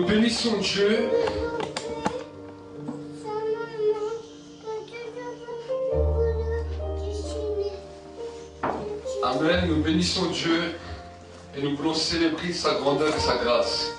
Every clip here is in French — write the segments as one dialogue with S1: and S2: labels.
S1: nous bénissons Dieu. Amen, nous bénissons Dieu et nous voulons célébrer sa grandeur et sa grâce.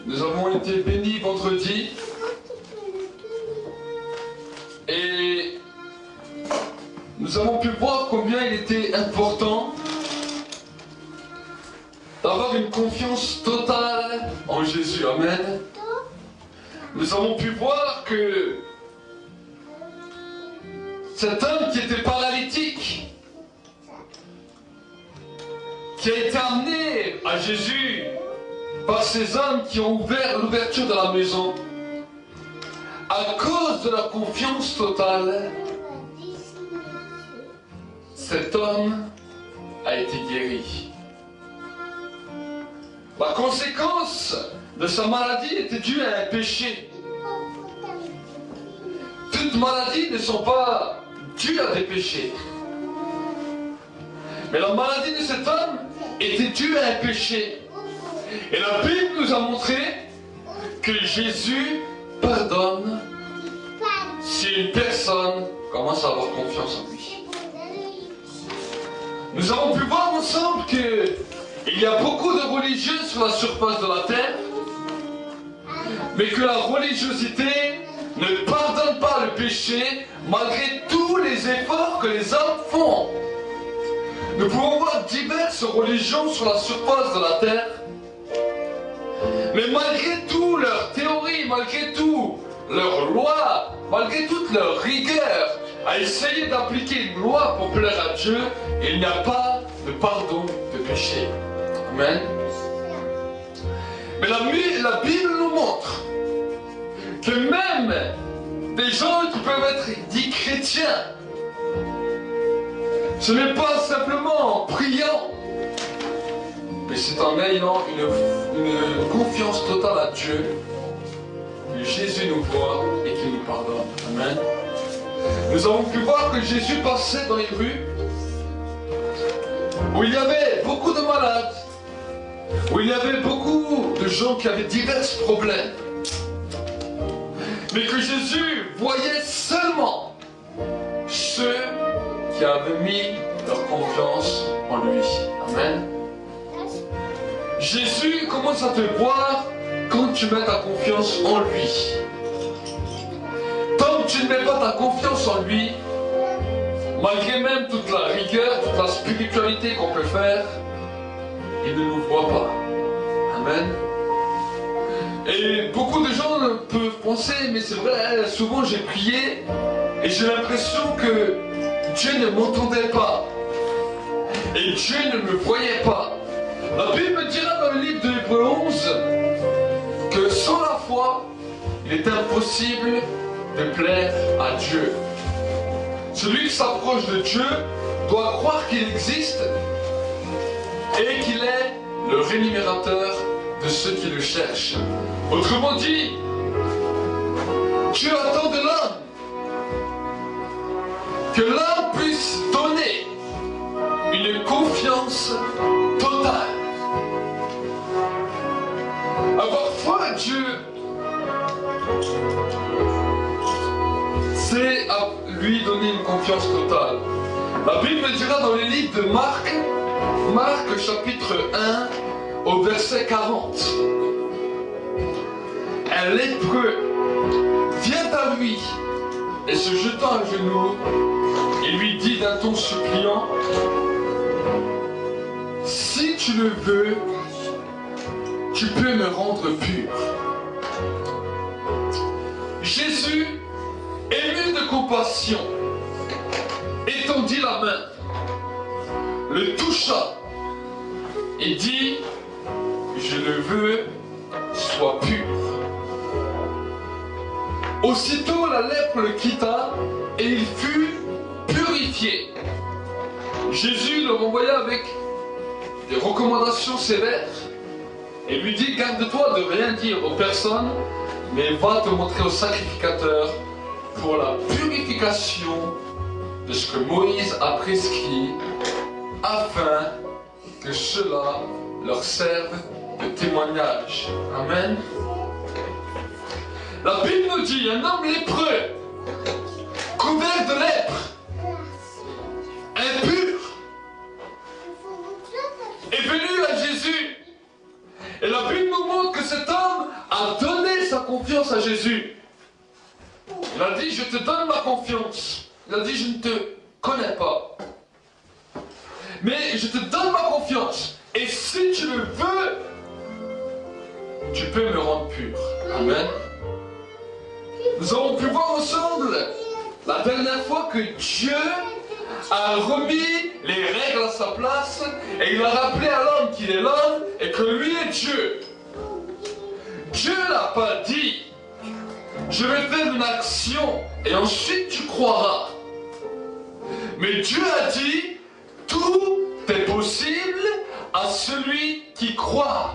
S1: Nous avons été bénis vendredi et nous avons pu voir combien il était important d'avoir une confiance totale en Jésus. Amen. Nous avons pu voir que cet homme qui était paralytique, qui a été amené à Jésus par ces hommes qui ont ouvert l'ouverture de la maison, à cause de la confiance totale, cet homme a été guéri. La conséquence de sa maladie était due à un péché. Toutes maladies ne sont pas dues à des péchés. Mais la maladie de cet homme était due à un péché. Et la Bible nous a montré que Jésus pardonne si une personne commence à avoir confiance en lui. Nous avons pu voir ensemble qu'il y a beaucoup de religieux sur la surface de la terre, mais que la religiosité ne pardonne pas le péché malgré tous les efforts que les hommes font. Nous pouvons voir diverses religions sur la surface de la terre, mais malgré tout leurs théories, malgré tout leurs lois, malgré toute leur rigueur à essayer d'appliquer une loi pour plaire à Dieu, il n'y a pas de pardon de péché. Amen. Mais la Bible nous montre que même des gens qui peuvent être dits chrétiens, ce n'est pas simplement en priant, mais c'est en ayant une confiance totale à Dieu que Jésus nous voit et qu'il nous pardonne. Amen. Nous avons pu voir que Jésus passait dans les rues où il y avait beaucoup de malades, où il y avait beaucoup de gens qui avaient divers problèmes, mais que Jésus voyait seulement ceux qui avaient mis leur confiance en lui. Amen. Jésus commence à te voir quand tu mets ta confiance en lui. Tant que tu ne mets pas ta confiance en lui, malgré même toute la rigueur, toute la spiritualité qu'on peut faire, il ne nous voit pas. Amen. Et beaucoup de gens peuvent penser, mais c'est vrai, souvent j'ai prié et j'ai l'impression que Dieu ne m'entendait pas. Et Dieu ne me voyait pas. La Bible me dira dans le livre de Hébreux 11 que sans la foi, il est impossible de plaire à Dieu. Celui qui s'approche de Dieu doit croire qu'il existe et qu'il est le rémunérateur de ceux qui le cherchent. Autrement dit, Dieu attend de l'homme que l'homme puisse donner une confiance totale. Avoir foi à Dieu, c'est à lui donner une confiance totale. La Bible me dira dans le livre de Marc chapitre 1 au verset 40. Un lépreux vient à lui et se jetant à genoux, il lui dit d'un ton suppliant: si tu le veux, tu peux me rendre pur. Jésus, ému de compassion, étendit la main, le toucha et dit: je le veux, sois pur. Aussitôt la lèpre le quitta et il fut purifié. Jésus le renvoya avec des recommandations sévères et lui dit: garde-toi de rien dire aux personnes, mais va te montrer au sacrificateur pour la purification de ce que Moïse a prescrit, afin que cela leur serve de témoignage. Amen. La Bible nous dit, un homme lépreux, couvert de lèpre, impur, est venu à Jésus. Et la Bible nous montre que cet homme a donné sa confiance à Jésus. Il a dit, je te donne ma confiance. Il a dit, je ne te connais pas. Mais je te donne ma confiance. Et si tu le veux, tu peux me rendre pur. Amen. Nous avons pu voir ensemble la dernière fois que Dieu a remis les règles à sa place et il a rappelé à l'homme qu'il est l'homme et que lui est Dieu. Dieu n'a pas dit, je vais faire une action et ensuite tu croiras. Mais Dieu a dit, tout est possible à celui qui croit.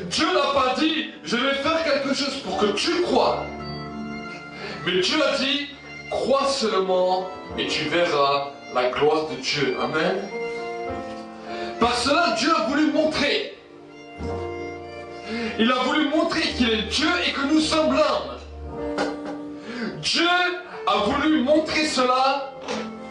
S1: Dieu n'a pas dit, je vais faire quelque chose pour que tu crois. Mais Dieu a dit, crois seulement et tu verras la gloire de Dieu. Amen. Par cela, Dieu a voulu montrer. Il a voulu montrer qu'il est Dieu et que nous sommes l'homme. Dieu a voulu montrer cela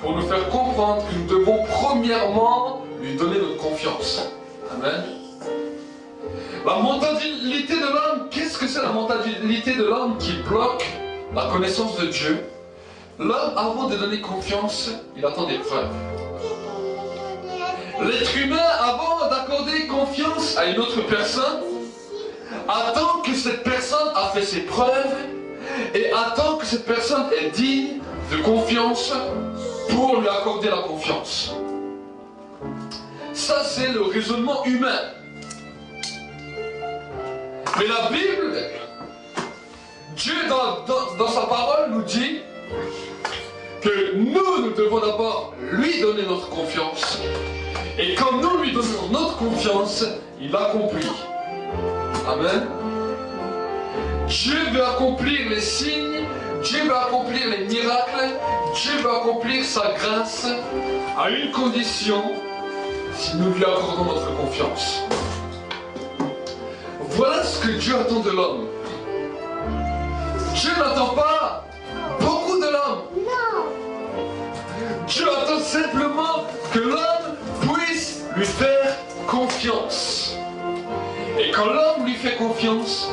S1: pour nous faire comprendre que nous devons premièrement lui donner notre confiance. Amen. La mentalité de l'homme, qu'est-ce que c'est la mentalité de l'homme qui bloque la connaissance de Dieu? L'homme, avant de donner confiance, il attend des preuves. L'être humain, avant d'accorder confiance à une autre personne, attend que cette personne a fait ses preuves et attend que cette personne est digne de confiance pour lui accorder la confiance. Ça, c'est le raisonnement humain. Mais la Bible, Dieu dans sa parole nous dit que nous devons d'abord lui donner notre confiance. Et quand nous lui donnons notre confiance, il accomplit. Amen. Dieu veut accomplir les signes, Dieu veut accomplir les miracles, Dieu veut accomplir sa grâce à une condition, si nous lui accordons notre confiance. Voilà ce que Dieu attend de l'homme. Dieu n'attend pas beaucoup de l'homme. Dieu attend simplement que l'homme puisse lui faire confiance. Et quand l'homme lui fait confiance,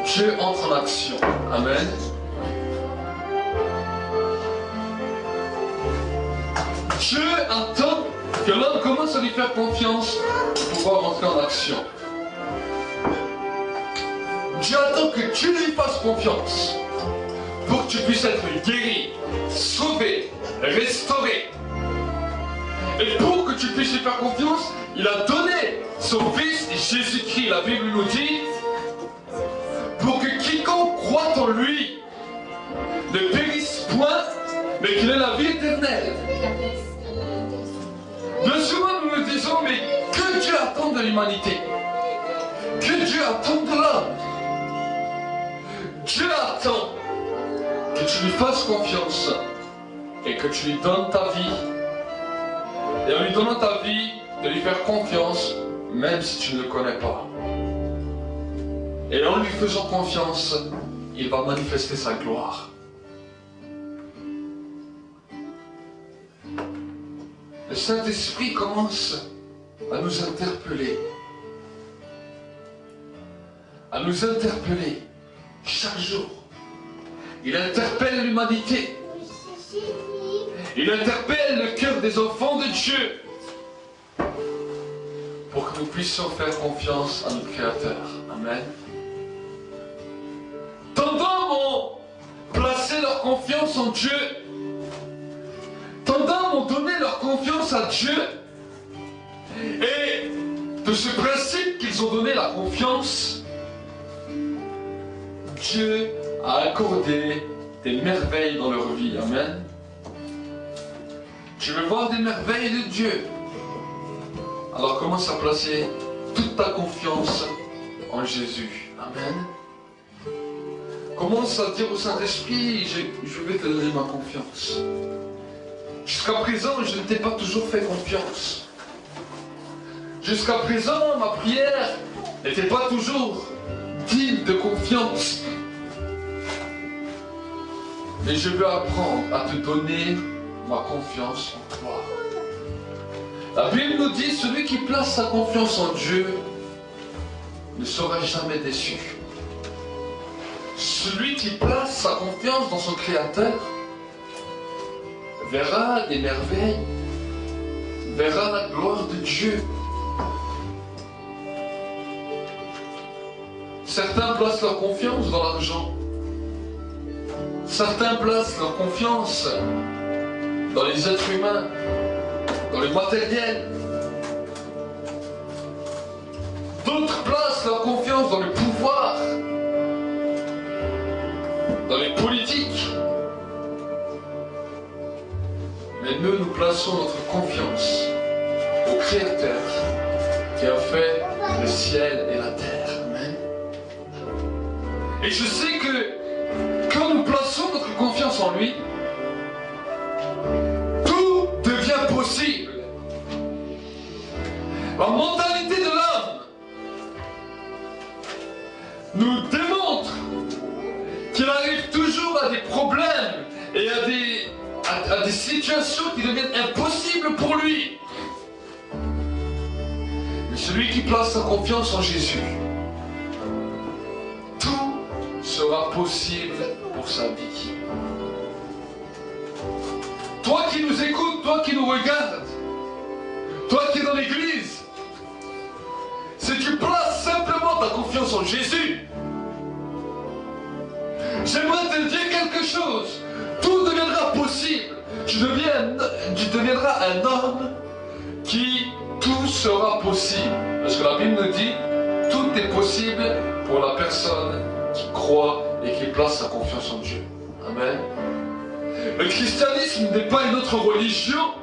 S1: Dieu entre en action. Amen. Dieu attend que l'homme commence à lui faire confiance pour pouvoir entrer en action. Dieu attend que tu lui fasses confiance pour que tu puisses être guéri, sauvé, restauré. Et pour que tu puisses lui faire confiance, il a donné son Fils Jésus-Christ. La Bible nous dit, pour que quiconque croit en lui ne périsse point, mais qu'il ait la vie éternelle. Bien souvent nous nous disons, mais que Dieu attend de l'humanité? Que Dieu attend de l'homme? Dieu attend que tu lui fasses confiance et que tu lui donnes ta vie. Et en lui donnant ta vie, de lui faire confiance, même si tu ne le connais pas. Et en lui faisant confiance, il va manifester sa gloire. Le Saint-Esprit commence à nous interpeller. À nous interpeller chaque jour. Il interpelle l'humanité. Il interpelle le cœur des enfants de Dieu pour que nous puissions faire confiance à notre Créateur. Amen. Tant d'hommes ont placé leur confiance en Dieu. Tant d'hommes ont donné leur confiance à Dieu. Et de ce principe qu'ils ont donné la confiance, Dieu a accordé des merveilles dans leur vie. Amen. Tu veux voir des merveilles de Dieu? Alors commence à placer toute ta confiance en Jésus. Amen. Commence à dire au Saint-Esprit, je vais te donner ma confiance. Jusqu'à présent, je ne t'ai pas toujours fait confiance. jusqu'à présent, ma prière n'était pas toujours digne de confiance. Mais je veux apprendre à te donner ma confiance en toi. La Bible nous dit, celui qui place sa confiance en Dieu ne sera jamais déçu. Celui qui place sa confiance dans son Créateur verra des merveilles, verra la gloire de Dieu. Certains placent leur confiance dans l'argent. Certains placent leur confiance dans les êtres humains, dans le matériel. D'autres placent leur confiance dans le pouvoir, dans les politiques. Mais nous plaçons notre confiance au Créateur qui a fait le ciel et la terre. Amen. Et je sais que quand nous plaçons notre confiance en lui, tout devient possible. La mentalité de l'homme nous démontre qu'il arrive toujours à des problèmes et à des situations qui deviennent impossibles pour lui. Mais celui qui place sa confiance en Jésus, tout sera possible pour sa vie. Toi qui nous écoutes, toi qui nous regardes, toi qui es dans l'église, si tu places simplement ta confiance en Jésus, j'aimerais te dire quelque chose. Tout deviendra possible. Tu deviendras un homme qui tout sera possible. Parce que la Bible nous dit, tout est possible pour la personne qui croit et qui place sa confiance en Dieu. Amen. Le christianisme n'est pas une autre religion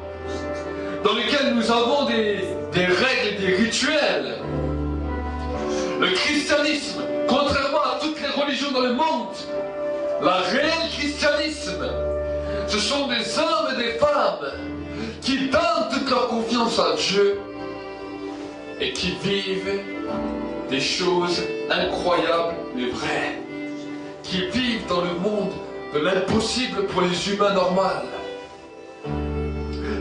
S1: dans laquelle nous avons des règles et des rituels. Le christianisme, contrairement à toutes les religions dans le monde, la réelle christianisme, ce sont des hommes et des femmes qui donnent toute leur confiance à Dieu et qui vivent des choses incroyables mais vraies, qui vivent dans le monde de l'impossible pour les humains normaux.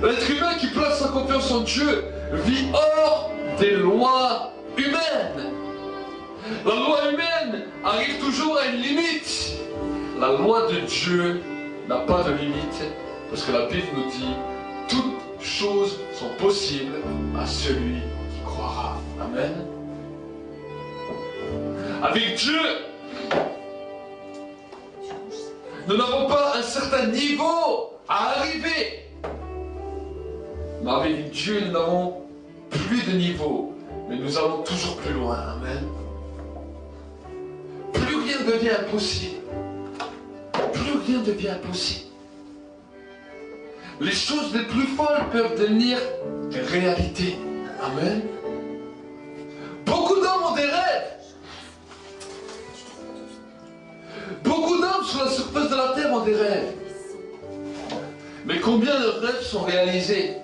S1: L'être humain qui place sa confiance en Dieu vit hors des lois humaines. La loi humaine arrive toujours à une limite. La loi de Dieu n'a pas de limite, parce que la Bible nous dit toutes choses sont possibles à celui qui croira. Amen. Avec Dieu, nous n'avons pas un certain niveau à arriver. Mais avec Dieu, nous n'avons plus de niveau, mais nous allons toujours plus loin. Amen. Plus rien ne devient impossible. Plus rien ne devient impossible. Les choses les plus folles peuvent devenir des réalités. Amen. Beaucoup d'hommes ont des rêves. Beaucoup d'hommes sur la surface de la terre ont des rêves. Mais combien de rêves sont réalisés?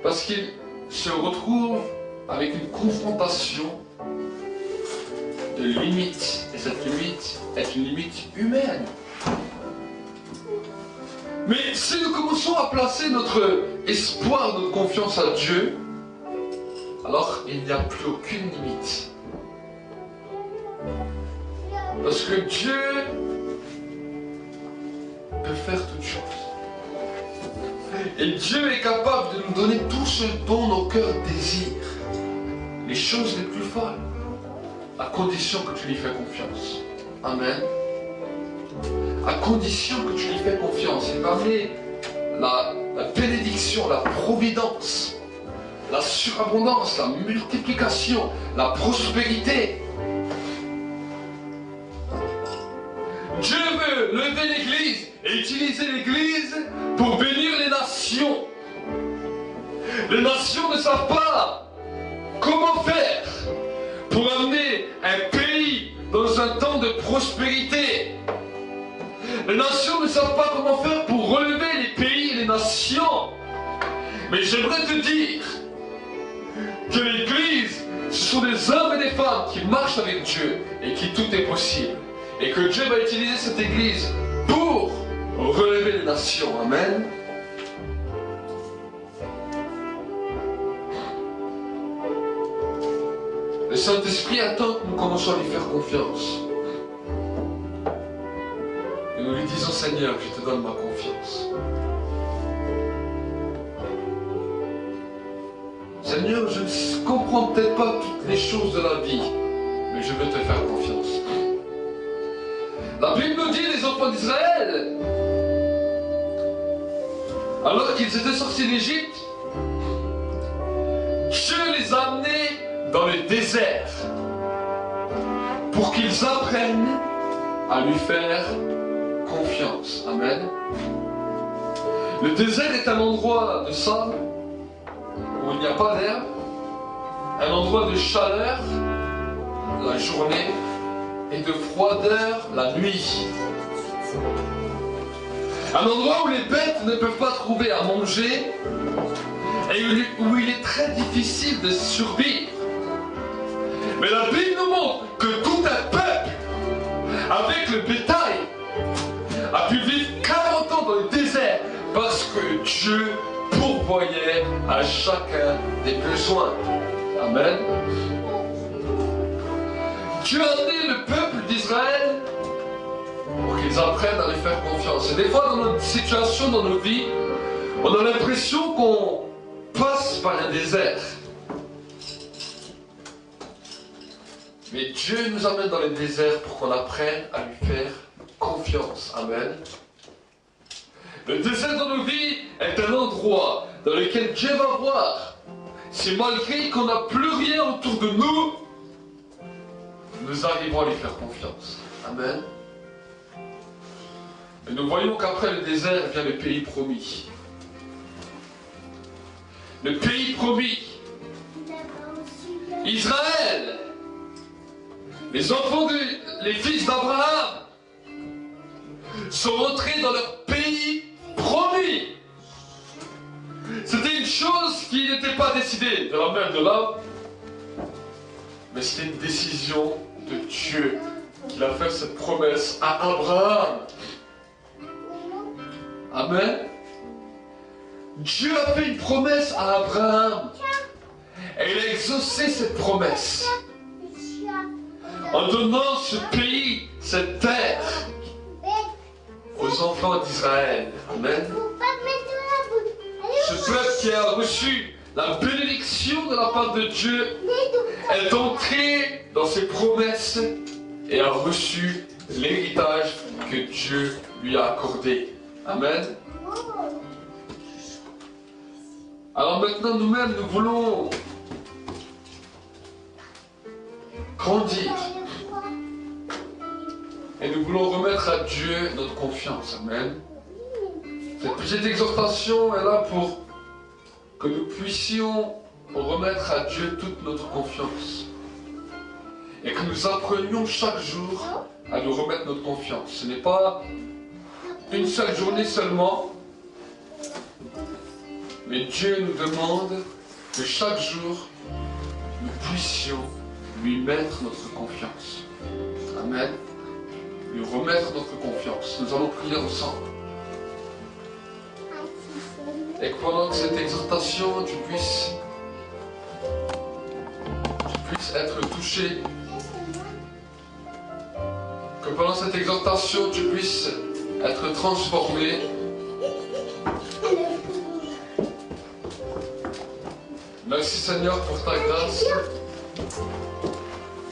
S1: Parce qu'ils se retrouvent avec une confrontation de limites. Et cette limite est une limite humaine. Mais si nous commençons à placer notre espoir, notre confiance à Dieu, alors il n'y a plus aucune limite. Parce que Dieu peut faire toutes choses. Et Dieu est capable de nous donner tout ce dont nos cœurs désirent. Les choses les plus folles. À condition que tu lui fais confiance. Amen. À condition que tu lui fais confiance. Il va amener la bénédiction, la providence, la surabondance, la multiplication, la prospérité. Dieu veut lever l'Église et utiliser l'Église pour bénir les nations. Les nations ne savent pas comment faire pour amener un pays dans un temps de prospérité. Les nations ne savent pas comment faire pour relever les pays et les nations. Mais j'aimerais te dire que l'Église, ce sont des hommes et des femmes qui marchent avec Dieu et qui tout est possible. Et que Dieu va utiliser cette Église pour relever les nations. Amen. Le Saint-Esprit attend que nous commençons à lui faire confiance. Et nous lui disons, Seigneur, je te donne ma confiance. Seigneur, je ne comprends peut-être pas toutes les choses de la vie, mais je veux te faire confiance. La Bible nous dit, les enfants d'Israël, alors qu'ils étaient sortis d'Égypte, Dieu les a amenés dans le désert pour qu'ils apprennent à lui faire confiance. Amen. Le désert est un endroit de sable où il n'y a pas d'herbe, un endroit de chaleur la journée et de froideur la nuit. Un endroit où les bêtes ne peuvent pas trouver à manger et où il est très difficile de survivre. Mais la Bible nous montre que tout un peuple, avec le bétail, a pu vivre 40 ans dans le désert parce que Dieu pourvoyait à chacun des besoins. Amen. Dieu a amené le peuple d'Israël pour qu'ils apprennent à lui faire confiance. Et des fois, dans notre situation, dans nos vies, on a l'impression qu'on passe par un désert. Mais Dieu nous amène dans le désert pour qu'on apprenne à lui faire confiance. Amen. Le désert dans nos vies est un endroit dans lequel Dieu va voir si malgré qu'on n'a plus rien autour de nous, nous arrivons à lui faire confiance. Amen. Et nous voyons qu'après le désert vient le pays promis. Le pays promis. Israël. Les enfants, les fils d'Abraham sont entrés dans leur pays promis. C'était une chose qui n'était pas décidée de la main de l'homme, mais c'était une décision de Dieu qu'il a fait cette promesse à Abraham. Amen. Dieu a fait une promesse à Abraham et il a exaucé cette promesse en donnant ce pays, cette terre aux enfants d'Israël. Amen. Ce peuple qui a reçu la bénédiction de la part de Dieu est entré dans ses promesses et a reçu l'héritage que Dieu lui a accordé. Amen. Alors maintenant, nous-mêmes, nous voulons grandir. Et nous voulons remettre à Dieu notre confiance. Amen. Cette petite exhortation est là pour que nous puissions remettre à Dieu toute notre confiance. Et que nous apprenions chaque jour à nous remettre notre confiance. Ce n'est pas une seule journée seulement, mais Dieu nous demande que chaque jour, nous puissions lui mettre notre confiance. Amen. Lui remettre notre confiance. Nous allons prier ensemble. Et que pendant que cette exhortation, tu puisses être touché. Que pendant cette exhortation, tu puisses être transformé. Merci Seigneur pour ta grâce,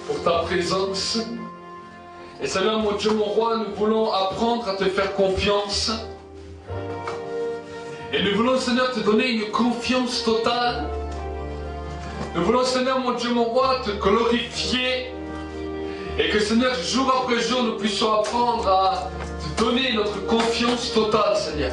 S1: pour ta présence. Et Seigneur mon Dieu, mon roi, nous voulons apprendre à te faire confiance. Et nous voulons Seigneur te donner une confiance totale. Nous voulons Seigneur mon Dieu, mon roi, te glorifier. Et que Seigneur, jour après jour, nous puissions apprendre à te donner notre confiance totale, Seigneur.